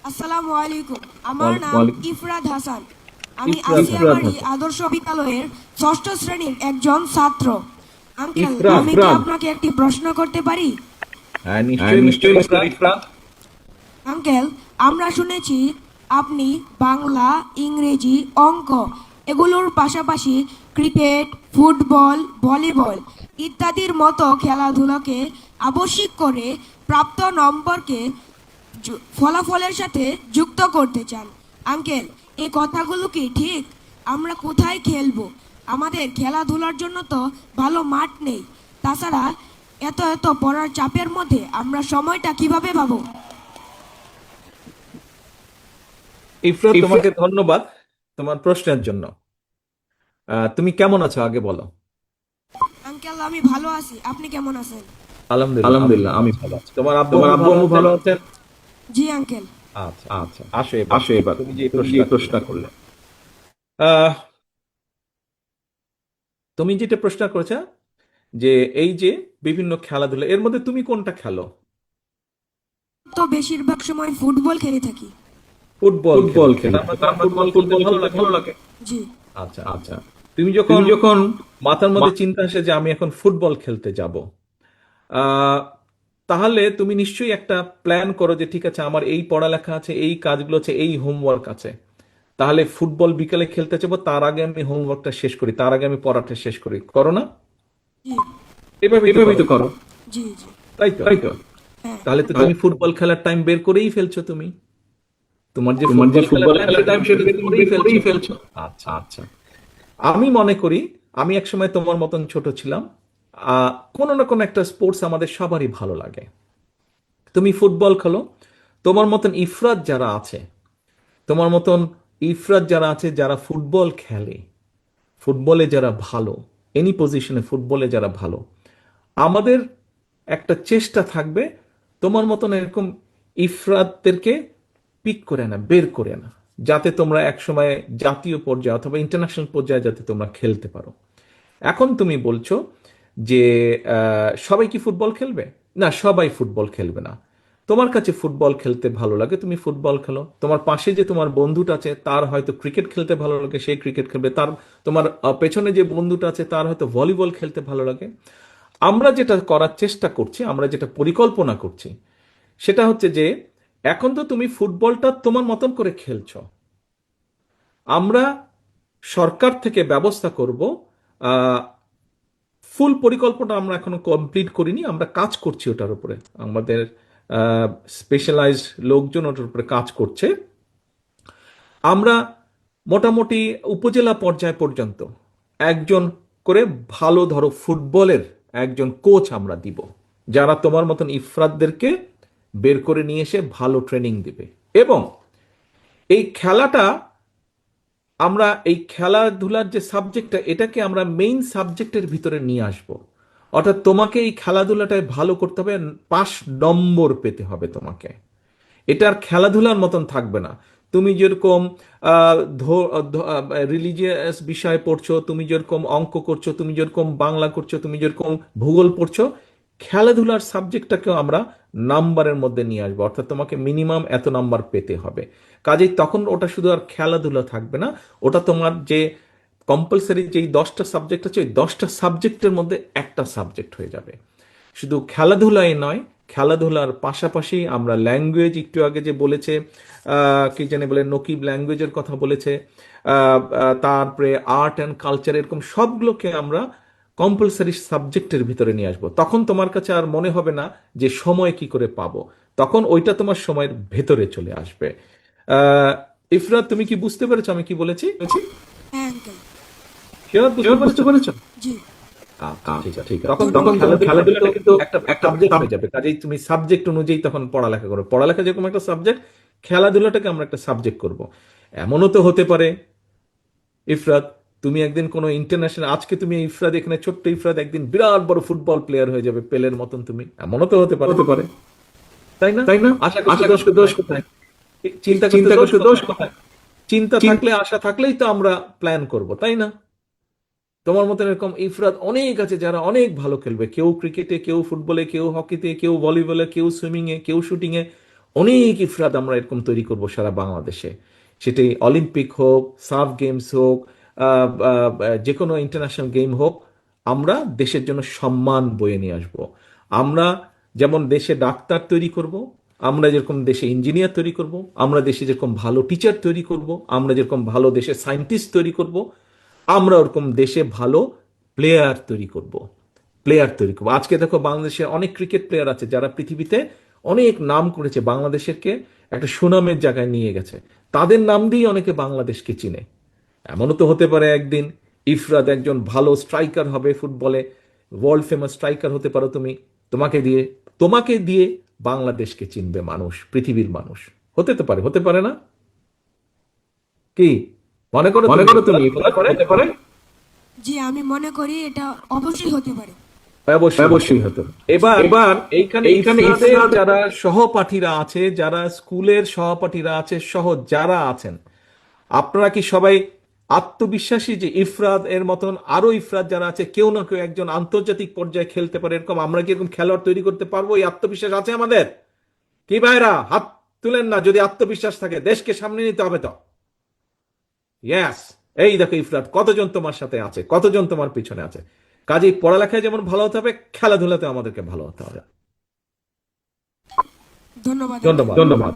আসসালামু আলাইকুম। আমার নাম ওয়ালাইকুম ইফরাদ হাসান। আমি ইফরাত আসিয়াবাড়ি হাসান। আদর্শ বিদ্যালয়ের ষষ্ঠ শ্রেণীর একজন ছাত্র। আঙ্কেল, ইফরাত, আমি কি আপনাকে একটি প্রশ্ন করতে পারি? হ্যাঁ হ্যাঁ, নিশ্চয়ই মিস্টার নিশ্চয়ই মিস্টার ইফরাত। ইফরাত। আঙ্কেল, আমরা শুনেছি আপনি বাংলা, ইংরেজি, অঙ্ক এগুলোর পাশাপাশি ক্রিকেট, ফুটবল, ভলিবল ইত্যাদির মতো খেলাধুলাকে আবশ্যিক করে প্রাপ্ত নম্বরকে ফলাফলের সাথে যুক্ত করতে চান। আঙ্কেল, এই কথাগুলো কি ঠিক? আমরা কোথায় খেলবো? আমাদের খেলাধুলার জন্য তো ভালো মাঠ নেই। তাছাড়া এত এত পড়ার চাপের মধ্যে আমরা সময়টা কিভাবে পাবো? ইফরাত, ইফরাত, তোমাকে ধন্যবাদ তোমার প্রশ্নের জন্য। তুমি কেমন আছো আগে বলো। আঙ্কেল, আমি ভালো আছি। আপনি কেমন আছেন? আলহামদুলিল্লাহ, আমি আলহামদুলিল্লাহ, ভালো আমি আছি। ভালো আছি। তোমার আব্বু তোমার আম্মু আব্বু ভালো আম্মু আছেন? ভালো আছেন? জি আঙ্কেল। আচ্ছা, আচ্ছা, আসো এবার আসো এবার তুমি যে তুমি যে প্রশ্নটা করলে। প্রশ্ন করলে। আহ, তুমি যেটা প্রশ্ন করেছো যে এই যে বিভিন্ন খেলাধুলা এর মধ্যে তুমি কোনটা খেলো? তো বেশিরভাগ সময় ফুটবল খেলে থাকি। ফুটবল খেলো, ফুটবল খেলে তার মানে তার তোমার মানে ফুটবল তোমার খেলতে ফুটবল ভালো খেলতে লাগে। ভালো লাগে। জি। আচ্ছা আচ্ছা, আচ্ছা। তুমি তুমি যখন যখন মাথার মধ্যে মা- চিন্তা আসে যে আমি এখন ফুটবল খেলতে যাব, আহ, তাহলে তুমি নিশ্চয়ই একটা প্ল্যান করো যে ঠিক আছে আমার এই পড়ালেখা আছে, এই কাজগুলো আছে, এই হোমওয়ার্ক আছে, তাহলে ফুটবল বিকেলে খেলতে যাবো, তার আগে আমি হোমওয়ার্কটা শেষ করি, তার আগে আমি পড়াটা শেষ করি, করো না? জি। এভাবেই তো এভাবেই করো, তো করো, জি জি। তাই তো? তাই তো? হ্যাঁ। তাহলে তো তুমি ফুটবল খেলার টাইম বের করেই ফেলছো, তুমি তোমার যে তোমার যে ফুটবল খেলার ফুটবল টাইম খেলার সেটা টাইম তুমি সেটা বের তুমি করেই বের ফেলছো। করেই ফেলছো। আচ্ছা আচ্ছা। আমি মনে করি আমি একসময় তোমার মতন ছোট ছিলাম। কোনো না কোনো একটা স্পোর্টস আমাদের সবারই ভালো লাগে। তুমি ফুটবল খেলো, তোমার মতন ইফরাত যারা আছে, তোমার মতন ইফরাত যারা আছে যারা ফুটবল খেলে, ফুটবলে যারা ভালো, এনি পজিশনে ফুটবলে যারা ভালো, আমাদের একটা চেষ্টা থাকবে তোমার মতন এরকম ইফরাতদেরকে পিক করে না, বের করে না, যাতে তোমরা একসময় জাতীয় পর্যায়ে অথবা ইন্টারন্যাশনাল পর্যায়ে যাতে তোমরা খেলতে পারো। এখন তুমি বলছো যে সবাই কি ফুটবল খেলবে? না, সবাই ফুটবল খেলবে না। তোমার কাছে ফুটবল খেলতে ভালো লাগে, তুমি ফুটবল খেলো। তোমার পাশে যে তোমার বন্ধুটা আছে তার হয়তো ক্রিকেট খেলতে ভালো লাগে, সে ক্রিকেট খেলবে। তার তোমার পেছনে যে বন্ধুটা আছে তার হয়তো ভলিবল খেলতে ভালো লাগে। আমরা যেটা করার চেষ্টা করছি, আমরা যেটা পরিকল্পনা করছি, সেটা হচ্ছে যে এখন তো তুমি ফুটবলটা তোমার মতন করে খেলছো, আমরা সরকার থেকে ব্যবস্থা করব। ফুল পরিকল্পনা আমরা এখনো কমপ্লিট করিনি, আমরা কাজ করছি ওটার উপরে। আমাদের স্পেশালাইজড লোকজন ওটার উপরে কাজ করছে। আমরা মোটামুটি উপজেলা পর্যায় পর্যন্ত একজন করে ভালো ধরো ফুটবলের একজন কোচ আমরা দিব, যারা তোমার মতন ইফরাতদেরকে বের করে নিয়ে এসে ভালো ট্রেনিং দিবে। এবং এই খেলাটা, আমরা এই খেলাধুলার যে সাবজেক্টটা, এটাকে আমরা মেইন সাবজেক্টের ভিতরে নিয়ে আসব। অর্থাৎ তোমাকে এই খেলাধুলাটায় ভালো করতে হবে, 5 নম্বর পেতে হবে তোমাকে। এটা আর খেলাধুলার মতন থাকবে না। তুমি যেরকম রিলিজিয়াস বিষয় পড়ছো, তুমি যেরকম অঙ্ক করছো, তুমি যেরকম বাংলা করছো, তুমি যেরকম ভূগোল পড়ছো, খেলাধুলার সাবজেক্টটাকেও আমরা নাম্বারের মধ্যে নিয়ে আসবো। অর্থাৎ তোমাকে মিনিমাম এত নাম্বার পেতে হবে। কাজেই তখন ওটা শুধু আর খেলাধুলা থাকবে না, ওটা তোমার যে কম্পালসারি যেই 10টা সাবজেক্ট আছে, ওই 10টা সাবজেক্টের মধ্যে একটা সাবজেক্ট হয়ে যাবে। শুধু খেলাধুলাই নয়, খেলাধুলার পাশাপাশি আমরা ল্যাঙ্গুয়েজ, একটু আগে যে বলেছে কি জানি বলে, নকিব ল্যাঙ্গুয়েজের কথা বলেছে, তারপরে আর্ট অ্যান্ড কালচার, এরকম সবগুলোকে আমরা কম্পালসারি সাবজেক্টের ভিতরে নিয়ে আসবো। তখন তোমার কাছে আর মনে হবে না যে সময় কি করে পাবো, তখন ওইটা তোমার সময়ের ভেতরে চলে আসবে। আহ, ইফরাত, তুমি কি বুঝতে পেরেছো আমি কি বলেছি? হ্যাঁ আঙ্কেল। শিওর বুঝতে এবার বুঝতে পেরেছো? পেরেছো? জি। আচ্ছা, ঠিক আচ্ছা, আছে। ঠিক আছে। তখন তখন তখন খেলাধুলাটা খেলাধুলাটা কিন্তু কিন্তু একটা একটা সাবজেক্ট হয়ে সাবজেক্ট। যাবে। কাজেই তুমি সাবজেক্ট অনুযায়ী তখন পড়ালেখা করো। পড়ালেখা যেরকম একটা সাবজেক্ট, খেলাধুলাটাকে আমরা একটা সাবজেক্ট করব। এমনও তো হতে পারে ইফরাত, তুমি একদিন কোনো ইন্টারন্যাশনাল, আজকে তুমি ইফরাত এখানে ছোট্ট ইফরাত একদিন বিরাট বড় ফুটবল প্লেয়ার হয়ে যাবে, পেলের মতন তুমি, এমনও তো হতে পারে, হতে পারে, তাই না? তাই না? আশা করতে আশা দোষ করতে দোষ কোথায়? কোথায়? চিন্তা করতে চিন্তা দোষ করতে দোষ কোথায়? কোথায়? চিন্তা চিন্তা। থাকলে, আশা থাকলেই তো আমরা প্ল্যান করব, তাই না? তোমার মতন এরকম ইফরাত অনেক আছে যারা অনেক ভালো খেলবে, কেউ ক্রিকেটে, কেউ ফুটবলে, কেউ হকিতে, কেউ ভলিবলে, কেউ সুইমিং এ, কেউ শুটিং এ। অনেক ইফরাত আমরা এরকম তৈরি করব সারা বাংলাদেশে, সেটি অলিম্পিক হোক, সার্ফ গেমস হোক, যে কোনো ইন্টারন্যাশনাল গেম হোক, আমরা দেশের জন্য সম্মান বয়ে নিয়ে আসব। আমরা যেমন দেশে ডাক্তার তৈরি করব, আমরা যেরকম দেশে ইঞ্জিনিয়ার তৈরি করব, আমরা দেশে যেরকম ভালো টিচার তৈরি করব, আমরা যেরকম ভালো দেশে সায়েন্টিস্ট তৈরি করব, আমরা ওরকম দেশে ভালো প্লেয়ার তৈরি করব। আজকে দেখো বাংলাদেশে অনেক ক্রিকেট প্লেয়ার আছে যারা পৃথিবীতে অনেক নাম করেছে, বাংলাদেশকে একটা সুনামের জায়গায় নিয়ে গেছে। তাদের নাম দিয়েই অনেকে বাংলাদেশকে চিনে। এমনও তো হতে পারে একদিন ইফরাত একজন ভালো স্ট্রাইকার হবে ফুটবলে, ওয়ার্ল্ড ফেমাস স্ট্রাইকার হতে পারো তুমি। তোমাকে দিয়ে বাংলাদেশকে চিনবে মানুষ, পৃথিবীর মানুষ। হতে তো পারে, হতে পারে না? কি মনে করো তুমি ইফরাত হতে পারে? জি, আমি মনে করি এটা অবশ্যই হতে পারে। অবশ্যই হতো। এবার এইখানে ইফরাতের যারা সহপাঠীরা আছে, যারা স্কুলের সহপাঠীরা আছে, সহ যারা আছেন, আপনারা কি সবাই আত্মবিশ্বাসী যে ইফরাত এর মতন আরো ইফরাত যারা আছে, কেউ না কেউ একজন আন্তর্জাতিক পর্যায়ে খেলতে পারে, এরকম আমরা কি এরকম খেলোয়াড় তৈরি করতে পারবো? এই আত্মবিশ্বাস আছে আমাদের? কি ভাইরা, হাত তুলেন না যদি আত্মবিশ্বাস থাকে। দেশকে সামনে নিতে হবে তো। ইয়াস, এই দেখো ইফরাত, কতজন তোমার সাথে আছে, কতজন তোমার পিছনে আছে। কাজেই পড়ালেখায় যেমন ভালো হতে হবে, খেলাধুলাতে আমাদেরকে ভালো হতে হবে। ধন্যবাদ আঙ্কেল। ধন্যবাদ।